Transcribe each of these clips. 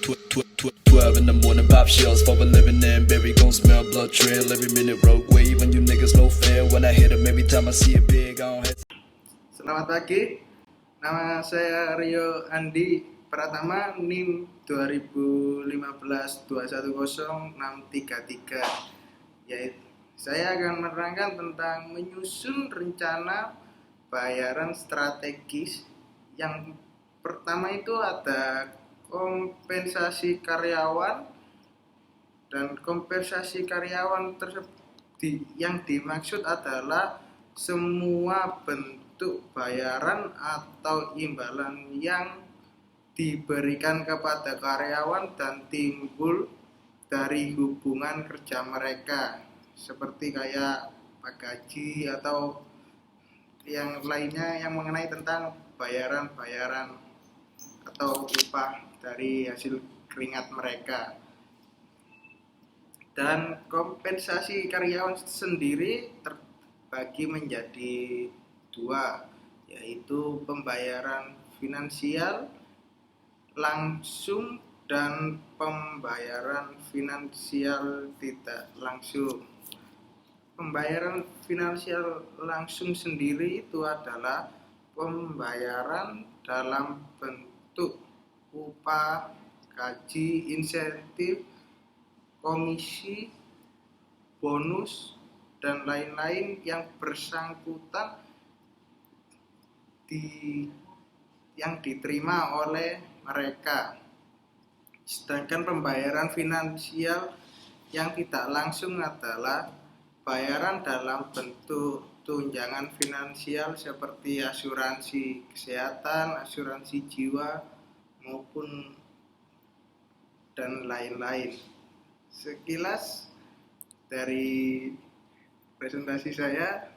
12 in the morning, pop shells for a living and Barry gon' smell blood trail every minute. Rogue wave and you niggas no fair. When I hit 'em every time I see it big, I don't have. Selamat pagi, nama saya Rio Andi Pratama, NIM 2015-210633. Yaitu, saya akan menerangkan tentang menyusun rencana bayaran strategis. Yang pertama itu ada kompensasi karyawan, dan kompensasi karyawan tersebut yang dimaksud adalah semua bentuk bayaran atau imbalan yang diberikan kepada karyawan dan timbul dari hubungan kerja mereka, seperti kayak gaji atau yang lainnya yang mengenai tentang bayaran-bayaran atau upah dari hasil keringat mereka. Dan kompensasi karyawan sendiri terbagi menjadi dua, yaitu pembayaran finansial langsung dan pembayaran finansial tidak langsung. Pembayaran finansial langsung sendiri itu adalah pembayaran dalam bentuk upah, gaji, insentif, komisi, bonus, dan lain-lain yang bersangkutan yang diterima oleh mereka. Sedangkan pembayaran finansial yang tidak langsung adalah bayaran dalam bentuk tunjangan finansial seperti asuransi kesehatan, asuransi jiwa, maupun dan lain-lain. Sekilas dari presentasi saya.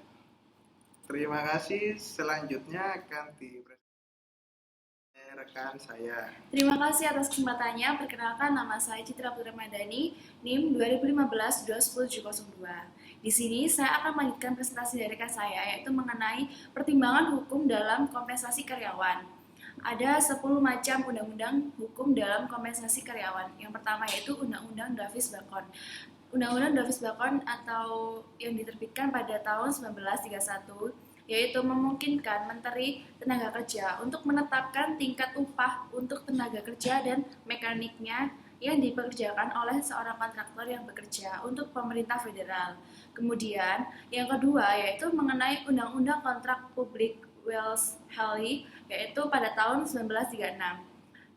Terima kasih. Selanjutnya akan dipresentasikan rekan saya. Terima kasih atas kesempatannya. Perkenalkan, nama saya Citra Putri Madani, NIM 2015-21002. Di sini saya akan melanjutkan presentasi dari rekan saya, yaitu mengenai pertimbangan hukum dalam kompensasi karyawan. Ada 10 macam undang-undang hukum dalam kompensasi karyawan. Yang pertama yaitu Undang-Undang Davis-Bacon. Undang-Undang Davis-Bacon atau yang diterbitkan pada tahun 1931, yaitu memungkinkan Menteri Tenaga Kerja untuk menetapkan tingkat upah untuk tenaga kerja dan mekaniknya yang dipekerjakan oleh seorang kontraktor yang bekerja untuk pemerintah federal. Kemudian, yang kedua yaitu mengenai Undang-Undang Kontrak Publik Wells-Halley, yaitu pada tahun 1936.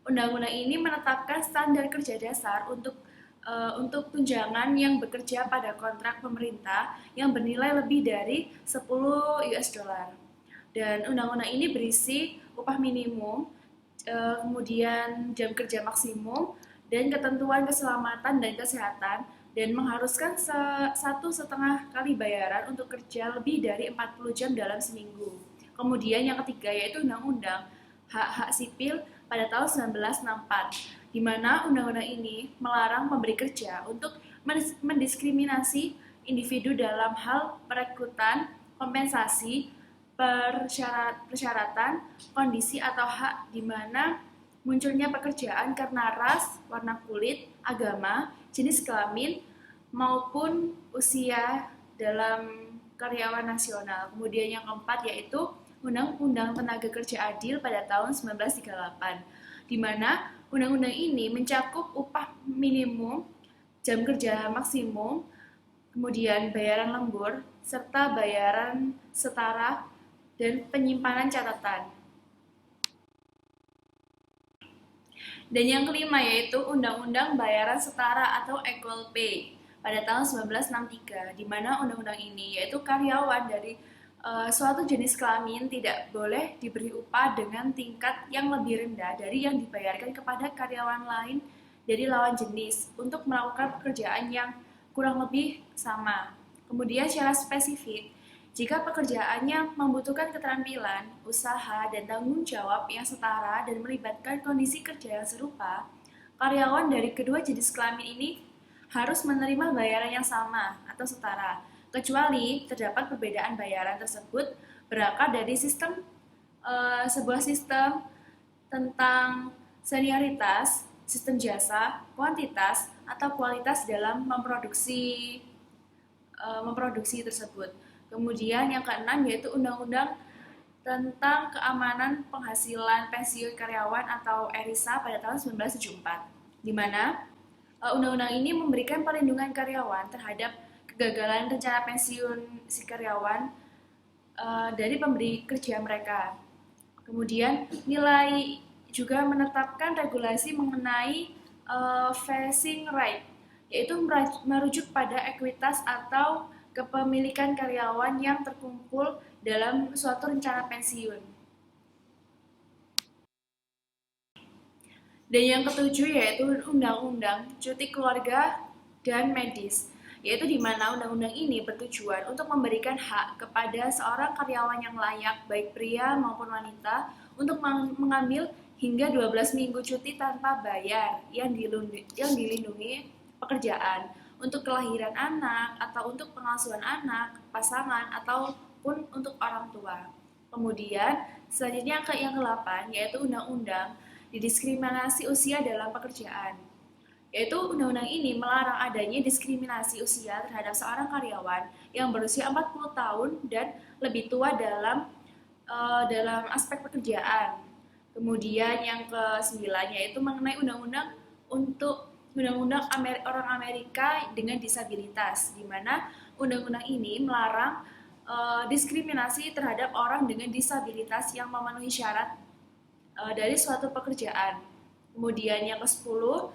Undang-undang ini menetapkan standar kerja dasar untuk tunjangan yang bekerja pada kontrak pemerintah yang bernilai lebih dari 10 US dollar. Dan undang-undang ini berisi upah minimum, kemudian jam kerja maksimum, dan ketentuan keselamatan dan kesehatan, dan mengharuskan 1,5 kali bayaran untuk kerja lebih dari 40 jam dalam seminggu. Kemudian yang ketiga yaitu Undang-Undang Hak-Hak Sipil pada tahun 1964, di mana undang-undang ini melarang pemberi kerja untuk mendiskriminasi individu dalam hal perekrutan, kompensasi, persyaratan, kondisi atau hak di mana munculnya pekerjaan karena ras, warna kulit, agama, jenis kelamin, maupun usia dalam karyawan nasional. Kemudian yang keempat yaitu Undang-Undang Tenaga Kerja Adil pada tahun 1938, di mana undang-undang ini mencakup upah minimum, jam kerja maksimum, kemudian bayaran lembur, serta bayaran setara dan penyimpanan catatan. Dan yang kelima yaitu Undang-Undang Bayaran Setara atau Equal Pay pada tahun 1963, di mana undang-undang ini yaitu karyawan dari suatu jenis kelamin tidak boleh diberi upah dengan tingkat yang lebih rendah dari yang dibayarkan kepada karyawan lain dari lawan jenis untuk melakukan pekerjaan yang kurang lebih sama. Kemudian secara spesifik, jika pekerjaannya membutuhkan keterampilan, usaha, dan tanggung jawab yang setara dan melibatkan kondisi kerja yang serupa, karyawan dari kedua jenis kelamin ini harus menerima bayaran yang sama atau setara, kecuali terdapat perbedaan bayaran tersebut berakar dari sebuah sistem tentang senioritas sistem jasa, kuantitas, atau kualitas dalam memproduksi tersebut. Kemudian yang keenam yaitu Undang-Undang tentang Keamanan Penghasilan Pensiun Karyawan atau ERISA pada tahun 1974, di mana undang-undang ini memberikan perlindungan karyawan terhadap kegagalan rencana pensiun si karyawan dari pemberi kerja mereka. Kemudian nilai juga menetapkan regulasi mengenai vesting right, yaitu merujuk pada ekuitas atau kepemilikan karyawan yang terkumpul dalam suatu rencana pensiun. Dan yang ketujuh yaitu Undang-Undang Cuti Keluarga dan Medis, yaitu di mana undang-undang ini bertujuan untuk memberikan hak kepada seorang karyawan yang layak, baik pria maupun wanita, untuk mengambil hingga 12 minggu cuti tanpa bayar yang dilindungi pekerjaan, untuk kelahiran anak atau untuk pengasuhan anak, pasangan, ataupun untuk orang tua. Kemudian selanjutnya yang ke-8 yaitu Undang-Undang Diskriminasi Usia dalam Pekerjaan, yaitu undang-undang ini melarang adanya diskriminasi usia terhadap seorang karyawan yang berusia 40 tahun dan lebih tua dalam aspek pekerjaan. Kemudian yang ke-9 yaitu mengenai undang-undang orang Amerika dengan disabilitas, di mana undang-undang ini melarang diskriminasi terhadap orang dengan disabilitas yang memenuhi syarat dari suatu pekerjaan. Kemudian yang ke-10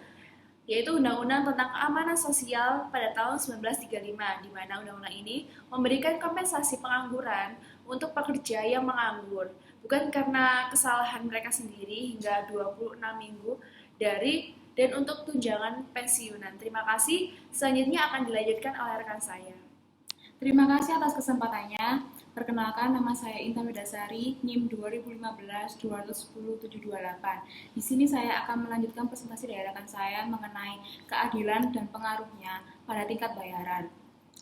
yaitu Undang-Undang tentang Keamanan Sosial pada tahun 1935, di mana undang-undang ini memberikan kompensasi pengangguran untuk pekerja yang menganggur, bukan karena kesalahan mereka sendiri hingga 26 minggu dan untuk tunjangan pensiunan. Terima kasih. Selanjutnya akan dilanjutkan oleh rekan saya. Terima kasih atas kesempatannya. Perkenalkan, nama saya Intan Widasari, NIM 2015-210-728. Di sini saya akan melanjutkan presentasi dari rekan saya mengenai keadilan dan pengaruhnya pada tingkat bayaran.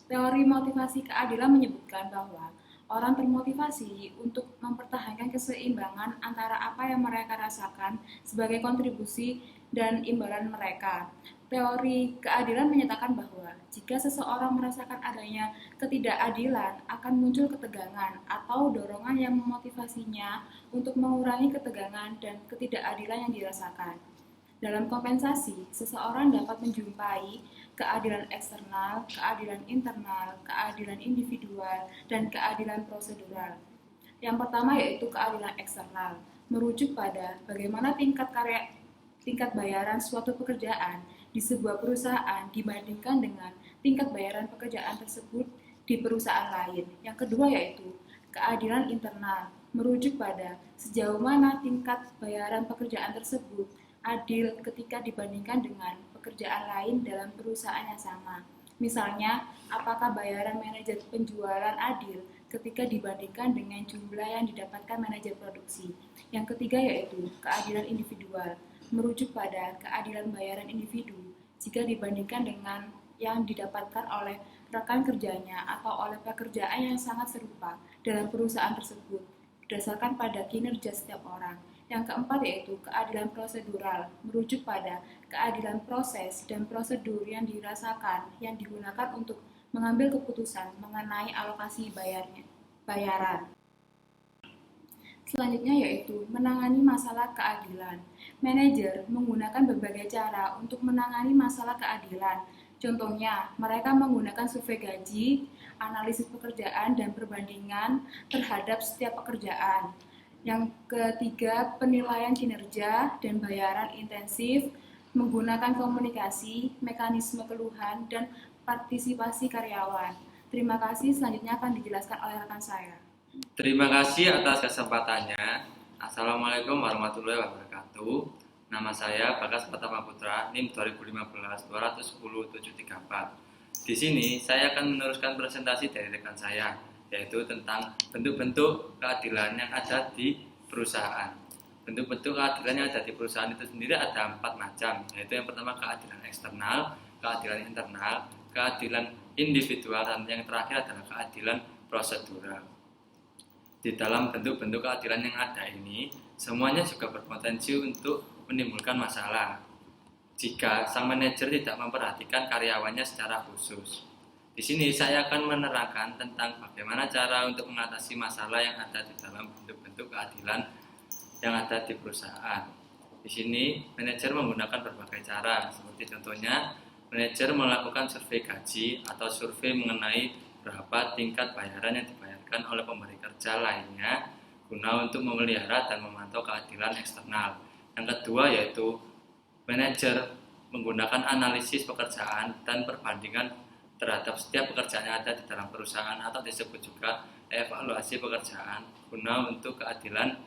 Teori motivasi keadilan menyebutkan bahwa orang termotivasi untuk mempertahankan keseimbangan antara apa yang mereka rasakan sebagai kontribusi dan imbalan mereka. Teori keadilan menyatakan bahwa jika seseorang merasakan adanya ketidakadilan, akan muncul ketegangan atau dorongan yang memotivasinya untuk mengurangi ketegangan dan ketidakadilan yang dirasakan. Dalam kompensasi, seseorang dapat menjumpai keadilan eksternal, keadilan internal, keadilan individual, dan keadilan prosedural. Yang pertama yaitu keadilan eksternal, merujuk pada bagaimana tingkat bayaran suatu pekerjaan di sebuah perusahaan dibandingkan dengan tingkat bayaran pekerjaan tersebut di perusahaan lain. Yang kedua yaitu keadilan internal, merujuk pada sejauh mana tingkat bayaran pekerjaan tersebut adil ketika dibandingkan dengan pekerjaan lain dalam perusahaan yang sama. Misalnya, apakah bayaran manajer penjualan adil ketika dibandingkan dengan jumlah yang didapatkan manajer produksi. Yang ketiga yaitu keadilan individual, merujuk pada keadilan bayaran individu jika dibandingkan dengan yang didapatkan oleh rekan kerjanya atau oleh pekerjaan yang sangat serupa dalam perusahaan tersebut berdasarkan pada kinerja setiap orang. Yang keempat yaitu keadilan prosedural, merujuk pada keadilan proses dan prosedur yang digunakan untuk mengambil keputusan mengenai alokasi bayaran. Selanjutnya yaitu menangani masalah keadilan. Manajer menggunakan berbagai cara untuk menangani masalah keadilan. Contohnya, mereka menggunakan survei gaji, analisis pekerjaan, dan perbandingan terhadap setiap pekerjaan. Yang ketiga, penilaian kinerja dan bayaran intensif, menggunakan komunikasi, mekanisme keluhan, dan partisipasi karyawan. Terima kasih, selanjutnya akan dijelaskan oleh rekan saya. Terima kasih atas kesempatannya. Assalamualaikum warahmatullahi wabarakatuh. Nama saya Bagas Pratama Putra, NIM 2015-210-734. Di sini saya akan meneruskan presentasi dari rekan saya, yaitu tentang bentuk-bentuk keadilan yang ada di perusahaan. Bentuk-bentuk keadilan yang ada di perusahaan itu sendiri ada 4 macam, yaitu yang pertama keadilan eksternal, keadilan internal, keadilan individual, dan yang terakhir adalah keadilan prosedural. Di dalam bentuk-bentuk keadilan yang ada ini, semuanya juga berpotensi untuk menimbulkan masalah. jika sang manajer tidak memperhatikan karyawannya secara khusus. Di sini saya akan menerangkan tentang bagaimana cara untuk mengatasi masalah yang ada di dalam bentuk-bentuk keadilan yang ada di perusahaan. Di sini manajer menggunakan berbagai cara, seperti contohnya manajer melakukan survei gaji atau survei mengenai berapa tingkat bayaran yang dibayarkan oleh pemberi kerja lainnya guna untuk memelihara dan memantau keadilan eksternal. Yang kedua yaitu manajer menggunakan analisis pekerjaan dan perbandingan terhadap setiap pekerjaan yang ada di dalam perusahaan atau disebut juga evaluasi pekerjaan guna untuk keadilan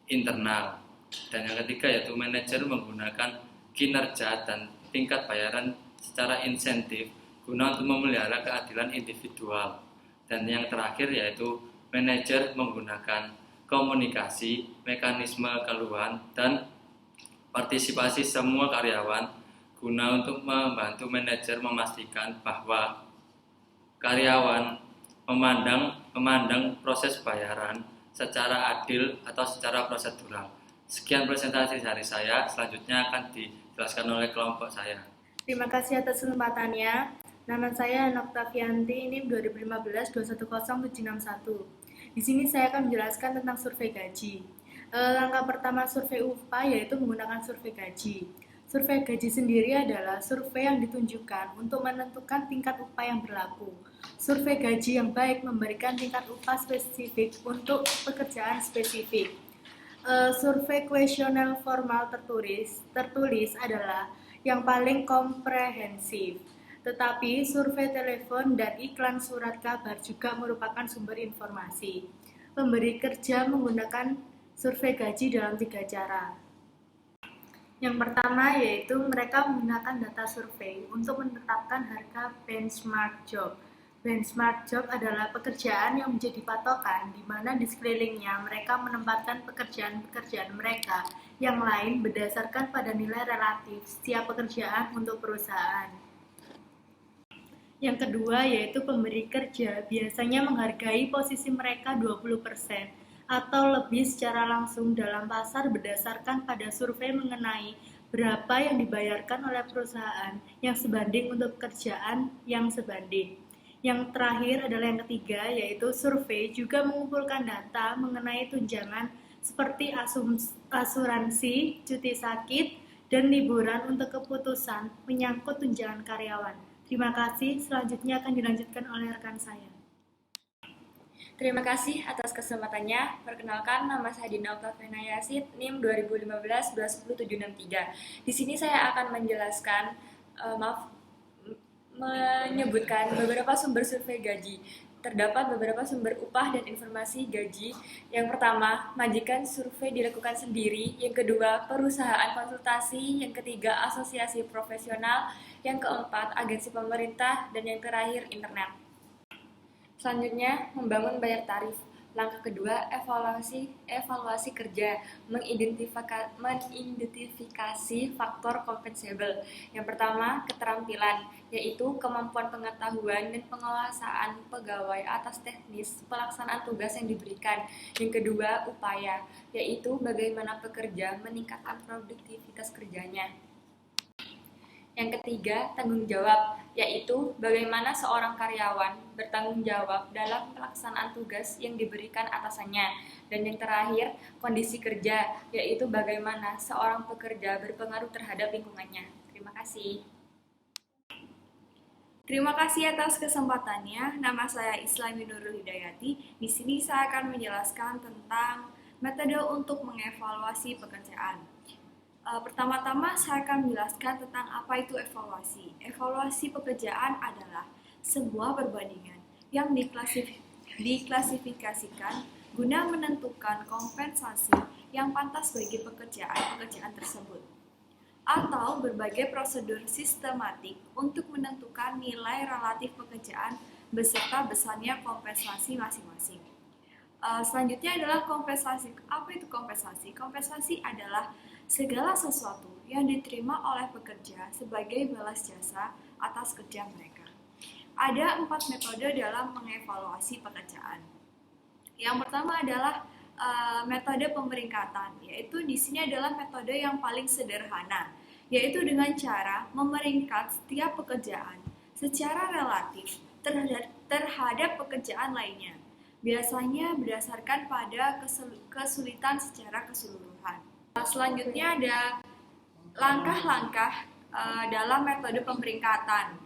internal. Dan yang ketiga yaitu manajer menggunakan kinerja dan tingkat bayaran secara insentif guna untuk memelihara keadilan individual. Dan yang terakhir yaitu manajer menggunakan komunikasi, mekanisme keluhan, dan partisipasi semua karyawan guna untuk membantu manajer memastikan bahwa karyawan memandang proses bayaran secara adil atau secara prosedural. Sekian presentasi dari saya, selanjutnya akan dijelaskan oleh kelompok saya. Terima kasih atas kesempatannya. Nama saya Noktavianti, NIM 2015-210761. Di sini saya akan menjelaskan tentang survei gaji. Langkah pertama survei upah yaitu menggunakan survei gaji. Survei gaji sendiri adalah survei yang ditunjukkan untuk menentukan tingkat upah yang berlaku. Survei gaji yang baik memberikan tingkat upah spesifik untuk pekerjaan spesifik. Survei kuesioner formal tertulis adalah yang paling komprehensif. Tetapi survei telepon dan iklan surat kabar juga merupakan sumber informasi. Pemberi kerja menggunakan survei gaji dalam 3 cara. Yang pertama yaitu mereka menggunakan data survei untuk menetapkan harga benchmark job. Benchmark job adalah pekerjaan yang menjadi patokan di mana di sekelilingnya mereka menempatkan pekerjaan-pekerjaan mereka yang lain berdasarkan pada nilai relatif setiap pekerjaan untuk perusahaan. Yang kedua yaitu pemberi kerja biasanya menghargai posisi mereka 20% atau lebih secara langsung dalam pasar berdasarkan pada survei mengenai berapa yang dibayarkan oleh perusahaan yang sebanding untuk pekerjaan yang sebanding. Yang terakhir adalah yang ketiga yaitu survei juga mengumpulkan data mengenai tunjangan seperti asuransi, cuti sakit, dan liburan untuk keputusan menyangkut tunjangan karyawan. Terima kasih, selanjutnya akan dilanjutkan oleh rekan saya. Terima kasih atas kesempatannya. Perkenalkan, nama saya Dina Oktavena Yasid, NIM 2015-20763. Di sini saya akan menjelaskan, menyebutkan beberapa sumber survei gaji. Terdapat beberapa sumber upah dan informasi gaji. Yang pertama, majikan survei dilakukan sendiri. Yang kedua, perusahaan konsultasi. Yang ketiga, asosiasi profesional. Yang keempat, agensi pemerintah. Dan yang terakhir, internet. Selanjutnya, membangun bayar tarif. Langkah kedua, evaluasi kerja, mengidentifikasi faktor compensable. Yang pertama, keterampilan, yaitu kemampuan pengetahuan dan penguasaan pegawai atas teknis pelaksanaan tugas yang diberikan. Yang kedua, upaya, yaitu bagaimana pekerja meningkatkan produktivitas kerjanya. Yang ketiga, tanggung jawab, yaitu bagaimana seorang karyawan bertanggung jawab dalam pelaksanaan tugas yang diberikan atasannya. Dan yang terakhir, kondisi kerja, yaitu bagaimana seorang pekerja berpengaruh terhadap lingkungannya. Terima kasih. Terima kasih atas kesempatannya. Nama saya Islami Nurul Hidayati. Di sini saya akan menjelaskan tentang metode untuk mengevaluasi pekerjaan. Pertama-tama saya akan menjelaskan tentang apa itu evaluasi. Evaluasi pekerjaan adalah sebuah perbandingan yang diklasifikasikan guna menentukan kompensasi yang pantas bagi pekerjaan tersebut, atau berbagai prosedur sistematik untuk menentukan nilai relatif pekerjaan beserta besarnya kompensasi masing-masing. Selanjutnya adalah kompensasi. Apa itu kompensasi? Kompensasi adalah segala sesuatu yang diterima oleh pekerja sebagai balas jasa atas kerja mereka. Ada 4 metode dalam mengevaluasi pekerjaan. Yang pertama adalah metode pemeringkatan, yaitu di sini adalah metode yang paling sederhana, yaitu dengan cara memeringkat setiap pekerjaan secara relatif terhadap pekerjaan lainnya, biasanya berdasarkan pada kesulitan secara keseluruhan. Selanjutnya ada langkah-langkah dalam metode pemeringkatan.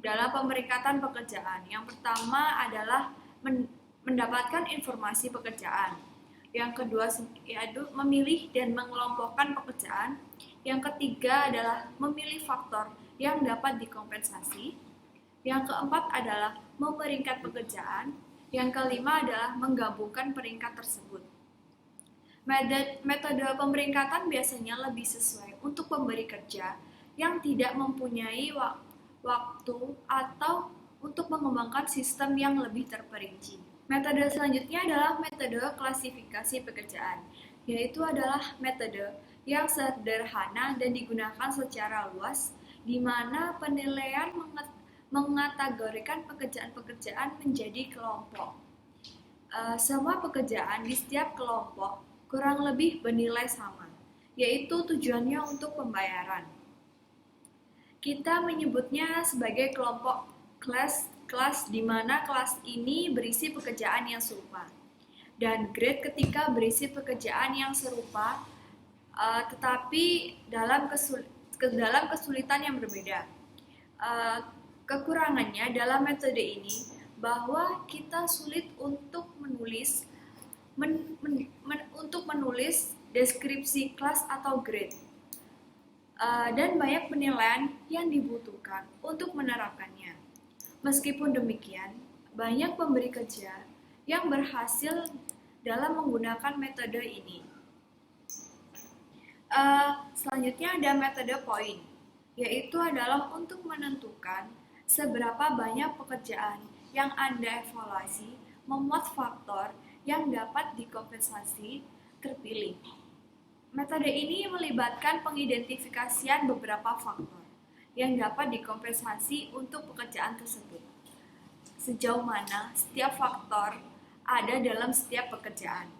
Dalam pemeringkatan pekerjaan, yang pertama adalah mendapatkan informasi pekerjaan. Yang kedua yaitu memilih dan mengelompokkan pekerjaan. Yang ketiga adalah memilih faktor yang dapat dikompensasi. Yang keempat adalah memeringkat pekerjaan. Yang kelima adalah menggabungkan peringkat tersebut. Metode pemeringkatan biasanya lebih sesuai untuk pemberi kerja yang tidak mempunyai waktu atau untuk mengembangkan sistem yang lebih terperinci. Metode selanjutnya adalah metode klasifikasi pekerjaan, yaitu adalah metode yang sederhana dan digunakan secara luas, di mana penilaian mengategorikan pekerjaan-pekerjaan menjadi kelompok. Semua pekerjaan di setiap kelompok kurang lebih bernilai sama, yaitu tujuannya untuk pembayaran. Kita menyebutnya sebagai kelompok kelas di mana kelas ini berisi pekerjaan yang serupa, dan grade ketika berisi pekerjaan yang serupa, tetapi dalam kesulitan yang berbeda. Kekurangannya dalam metode ini bahwa kita sulit untuk menulis deskripsi kelas atau grade, dan banyak penilaian yang dibutuhkan untuk menerapkannya. Meskipun demikian, banyak pemberi kerja yang berhasil dalam menggunakan metode ini. Selanjutnya ada metode poin, yaitu adalah untuk menentukan seberapa banyak pekerjaan yang Anda evaluasi memuat faktor yang dapat dikompensasi terpilih. Metode ini melibatkan pengidentifikasian beberapa faktor yang dapat dikompensasi untuk pekerjaan tersebut. Sejauh mana setiap faktor ada dalam setiap pekerjaan.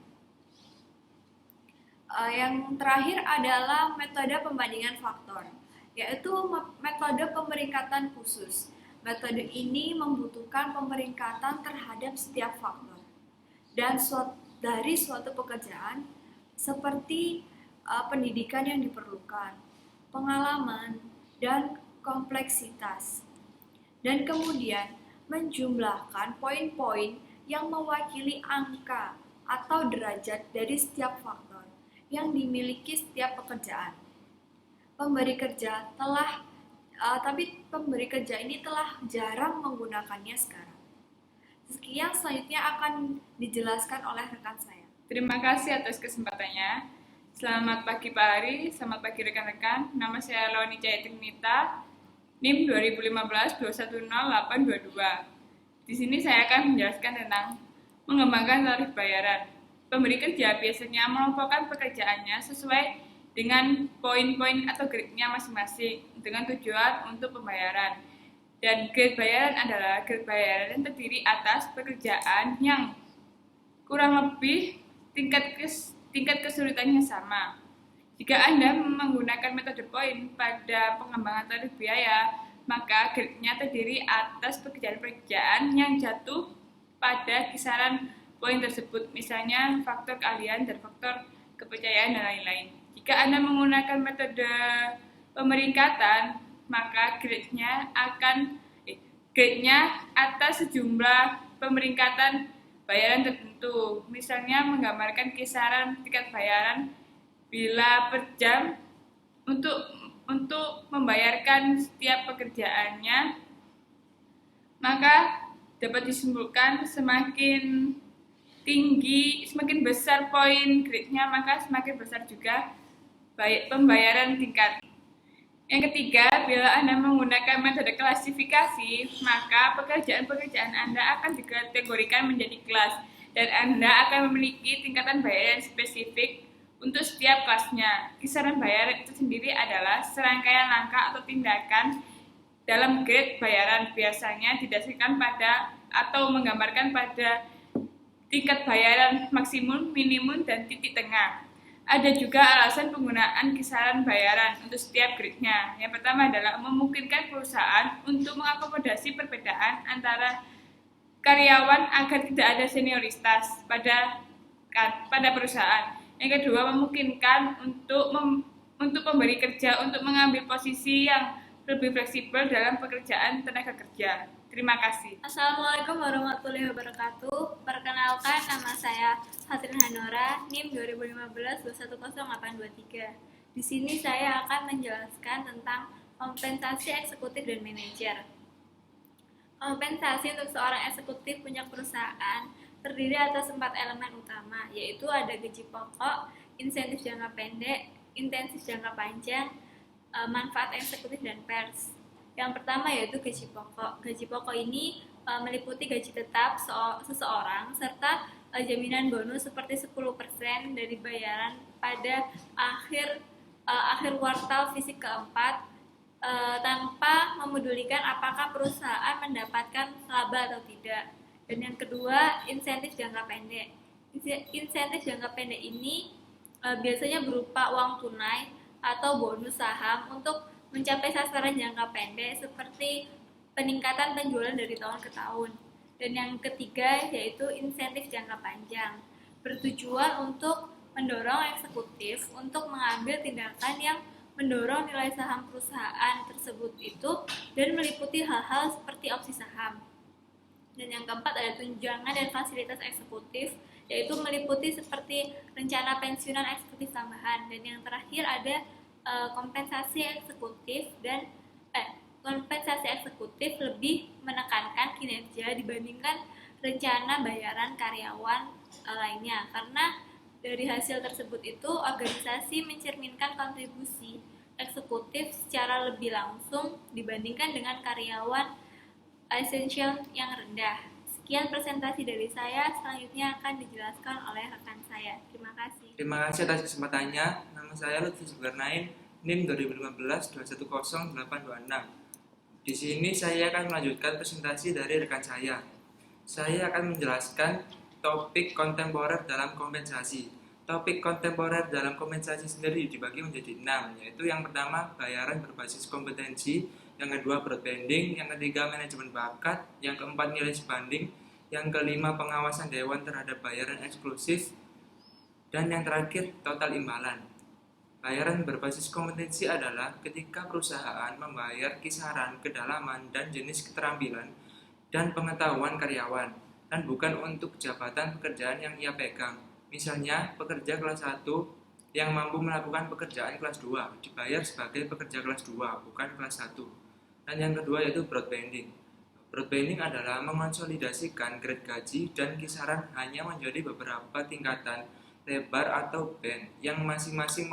Yang terakhir adalah metode pembandingan faktor, yaitu metode pemeringkatan khusus. Metode ini membutuhkan pemeringkatan terhadap setiap faktor dan dari suatu pekerjaan seperti pendidikan yang diperlukan, pengalaman, dan kompleksitas. Dan kemudian menjumlahkan poin-poin yang mewakili angka atau derajat dari setiap faktor yang dimiliki setiap pekerjaan. Pemberi kerja ini telah jarang menggunakannya sekarang. Sekian selanjutnya akan dijelaskan oleh rekan saya. Terima kasih atas kesempatannya. Selamat pagi Pak Ari, selamat pagi rekan-rekan. Nama saya Loni Caitinita, NIM 2015-210-822. Di sini saya akan menjelaskan tentang mengembangkan tarif bayaran. Pemberi kerja biasanya mengelompokkan pekerjaannya sesuai dengan poin-poin atau grade-nya masing-masing dengan tujuan untuk pembayaran. Dan grade bayaran adalah grade bayaran yang terdiri atas pekerjaan yang kurang lebih tingkat kesulitannya sama. Jika Anda menggunakan metode poin pada pengembangan tarif biaya, maka grade-nya terdiri atas pekerjaan-pekerjaan yang jatuh pada kisaran poin tersebut, misalnya faktor keahlian dan faktor kepercayaan dan lain-lain. Jika Anda menggunakan metode pemeringkatan, maka grade-nya atas sejumlah pemeringkatan bayaran tertentu, misalnya menggambarkan kisaran tingkat bayaran bila per jam untuk membayarkan setiap pekerjaannya, maka dapat disimpulkan semakin besar poin grade-nya, maka semakin besar juga pembayaran tingkat. Yang ketiga, bila Anda menggunakan metode klasifikasi, maka pekerjaan-pekerjaan Anda akan dikategorikan menjadi kelas, dan Anda akan memiliki tingkatan bayaran spesifik untuk setiap kelasnya. Kisaran bayaran itu sendiri adalah serangkaian langkah atau tindakan dalam grade bayaran, biasanya didasarkan pada atau menggambarkan pada tingkat bayaran maksimum, minimum, dan titik tengah. Ada juga alasan penggunaan kisaran bayaran untuk setiap grade-nya. Yang pertama adalah memungkinkan perusahaan untuk mengakomodasi perbedaan antara karyawan agar tidak ada senioritas pada perusahaan. Yang kedua, memungkinkan untuk pemberi kerja untuk mengambil posisi yang lebih fleksibel dalam pekerjaan tenaga kerja. Terima kasih. Assalamualaikum warahmatullahi wabarakatuh. Perkenalkan, nama saya Hatrin Hanora, NIM 2015-210823. Di sini saya akan menjelaskan tentang kompensasi eksekutif dan manajer. Kompensasi untuk seorang eksekutif punya perusahaan terdiri atas 4 elemen utama, yaitu ada gaji pokok, insentif jangka pendek, intensif jangka panjang, manfaat eksekutif, dan pers. Yang pertama yaitu gaji pokok. Gaji pokok ini meliputi gaji tetap seseorang serta jaminan bonus seperti 10% dari bayaran pada akhir kuartal fisik keempat, tanpa memedulikan apakah perusahaan mendapatkan laba atau tidak. Dan yang kedua, insentif jangka pendek. Insentif jangka pendek ini biasanya berupa uang tunai atau bonus saham untuk mencapai sasaran jangka pendek seperti peningkatan penjualan dari tahun ke tahun. Dan yang ketiga yaitu insentif jangka panjang, bertujuan untuk mendorong eksekutif untuk mengambil tindakan yang mendorong nilai saham perusahaan tersebut itu, dan meliputi hal-hal seperti opsi saham. Dan yang keempat ada tunjangan dan fasilitas eksekutif, yaitu meliputi seperti rencana pensiunan eksekutif tambahan. Dan yang terakhir ada kompensasi eksekutif kompensasi eksekutif lebih menekankan kinerja dibandingkan rencana bayaran karyawan lainnya, karena dari hasil tersebut itu organisasi mencerminkan kontribusi eksekutif secara lebih langsung dibandingkan dengan karyawan esensial yang rendah. Sekian presentasi dari saya, selanjutnya akan dijelaskan oleh rekan saya. Terima kasih. Terima kasih atas kesempatannya. Nama saya Lutfi Sugarnain, NIM 2015-210826. Di sini saya akan melanjutkan presentasi dari rekan saya. Saya akan menjelaskan topik kontemporer dalam kompensasi. Topik kontemporer dalam kompensasi sendiri dibagi menjadi 6, yaitu yang pertama bayaran berbasis kompetensi, yang kedua broadbanding, yang ketiga manajemen bakat, yang keempat nilai sebanding, yang kelima pengawasan dewan terhadap bayaran eksklusif, dan yang terakhir total imbalan. Bayaran berbasis kompetensi adalah ketika perusahaan membayar kisaran kedalaman dan jenis keterampilan dan pengetahuan karyawan, dan bukan untuk jabatan pekerjaan yang ia pegang. Misalnya, pekerja kelas 1 yang mampu melakukan pekerjaan kelas 2 dibayar sebagai pekerja kelas 2, bukan kelas 1. Dan yang kedua yaitu broadbanding. Broadbanding adalah mengonsolidasikan grade gaji dan kisaran hanya menjadi beberapa tingkatan lebar atau band yang masing-masing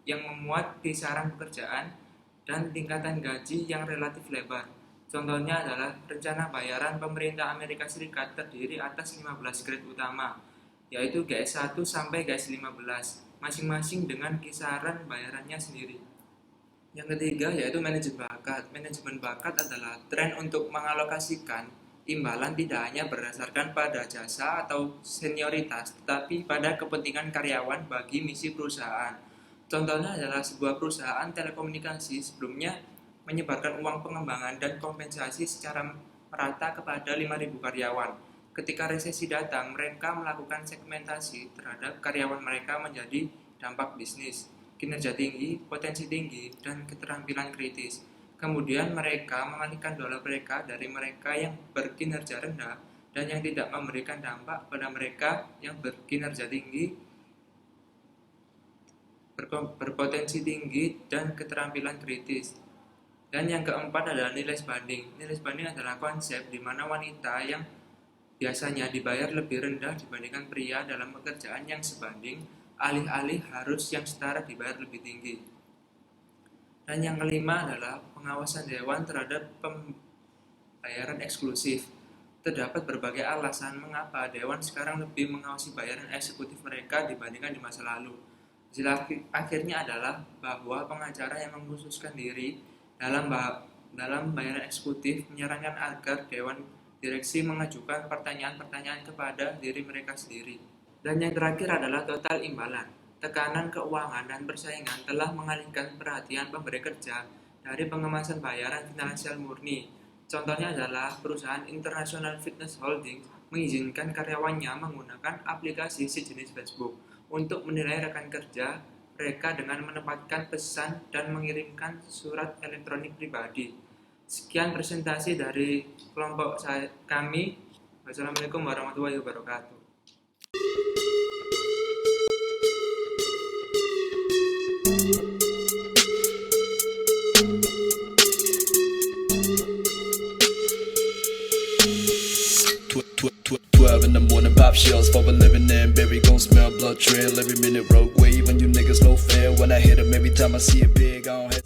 yang memuat kisaran pekerjaan dan tingkatan gaji yang relatif lebar. Contohnya adalah rencana bayaran pemerintah Amerika Serikat terdiri atas 15 grade utama, yaitu GS1 sampai GS15, masing-masing dengan kisaran bayarannya sendiri. Yang ketiga yaitu manajemen bakat. Manajemen bakat adalah tren untuk mengalokasikan imbalan tidak hanya berdasarkan pada jasa atau senioritas, tetapi pada kepentingan karyawan bagi misi perusahaan. Contohnya adalah sebuah perusahaan telekomunikasi sebelumnya menyebarkan uang pengembangan dan kompensasi secara merata kepada 5.000 karyawan. Ketika resesi datang, mereka melakukan segmentasi terhadap karyawan mereka menjadi dampak bisnis, kinerja tinggi, potensi tinggi, dan keterampilan kritis. Kemudian mereka mengalihkan dolar mereka dari mereka yang berkinerja rendah dan yang tidak memberikan dampak pada mereka yang berkinerja tinggi, berpotensi tinggi, dan keterampilan kritis. Dan yang keempat adalah nilai sebanding. Nilai sebanding adalah konsep di mana wanita yang biasanya dibayar lebih rendah dibandingkan pria dalam pekerjaan yang sebanding, alih-alih harus yang setara dibayar lebih tinggi. Dan yang kelima adalah pengawasan dewan terhadap pembayaran eksklusif. Terdapat berbagai alasan mengapa dewan sekarang lebih mengawasi bayaran eksekutif mereka dibandingkan di masa lalu. Hasil akhirnya adalah bahwa pengacara yang mengkhususkan diri dalam bayaran eksekutif menyarankan agar dewan direksi mengajukan pertanyaan-pertanyaan kepada diri mereka sendiri. Dan yang terakhir adalah total imbalan. tekanan keuangan dan persaingan telah mengalihkan perhatian pemberi kerja dari pengemasan bayaran finansial murni. Contohnya adalah perusahaan International Fitness Holdings mengizinkan karyawannya menggunakan aplikasi sejenis Facebook untuk menilai rekan kerja mereka dengan menempatkan pesan dan mengirimkan surat elektronik pribadi. Sekian presentasi dari kelompok kami. Wassalamualaikum warahmatullahi wabarakatuh. Twelve in the morning, pop shells for a living and Barry gon' smell blood trail every minute. Rogue wave and you niggas no fair. When I hit 'em, every time I see it big, I don't have